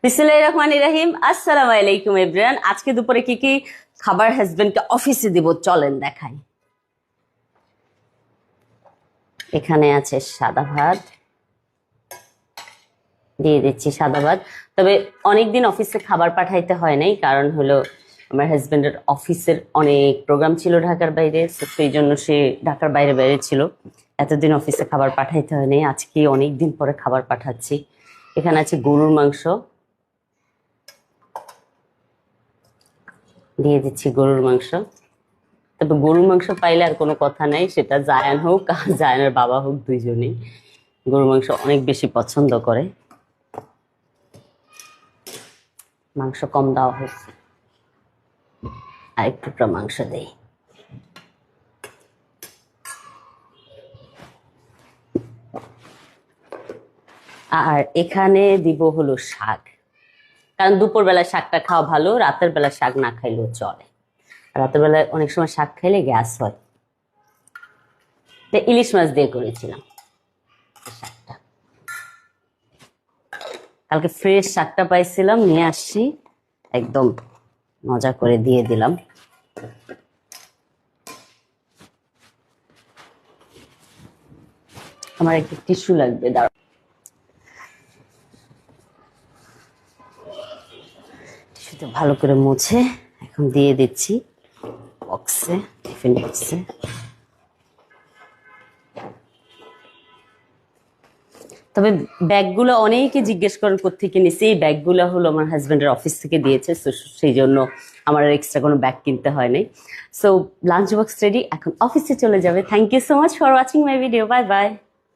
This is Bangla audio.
বিসমিল্লাহির রহমানির রহিম। আসসালামু আলাইকুম এভরিওয়ান। আজকে দুপুরে কি কি খাবার হাজবেন্ডকে অফিসে দিব চলেন দেখাই। এখানে আছে সাদা ভাত, দিয়ে দিচ্ছি সাদা ভাত। তবে অনেকদিন অফিসে খাবার পাঠাইতে হয় নাই, কারণ হলো আমার হাজবেন্ডের অফিসের অনেক প্রোগ্রাম ছিল ঢাকার বাইরে, সেই জন্য সে ঢাকার বাইরে বাইরে ছিল, এতদিন অফিসে খাবার পাঠাইতে হয় নাই। আজকে অনেকদিন পরে খাবার পাঠাচ্ছি। এখানে আছে গরুর মাংস, দিয়ে দিচ্ছি গরুর মাংস। তবে গরুর মাংস পাইলে আর কোনো কথা নাই, সেটা জায়ান হোক আর জায়ানের বাবা হোক, দুইজনেই গরুর মাংস অনেক বেশি পছন্দ করে। মাংস কম দেওয়া হয়েছে, আরেক টুকরা মাংস দেই। আর এখানে দিব হলো শাক, কারণ দুপুর বেলা শাকটা খাওয়া ভালো, রাতের বেলা শাক না খাইলেও চলে। রাতের বেলায় অনেক সময় শাক খাইলে গ্যাস হয়। ইলিশ মাছ দিয়ে করেছিলাম শাকটা, কালকে ফ্রেশ শাকটা পাইছিলাম, নিয়ে আসছি, একদম মজা করে দিয়ে দিলাম। আমার একটা টিস্যু লাগবে, দাঁড়াও। টিস্যুতে ভালো করে মুছে এখন দিয়ে দিচ্ছি বক্সে, টিফিন বক্সে। তবে ব্যাগগুলো অনেকে জিজ্ঞেস করেন কোত্থেকে নিছি। এই ব্যাগগুলো হলো আমার হাজবেন্ডের অফিস থেকে দিয়েছে, সেই জন্য আমার এক্সট্রা কোনো ব্যাগ কিনতে হয় নাই। সো লাঞ্চ বক্স রেডি, এখন অফিসে চলে যাবে। Thank you so much for watching my video. Bye by.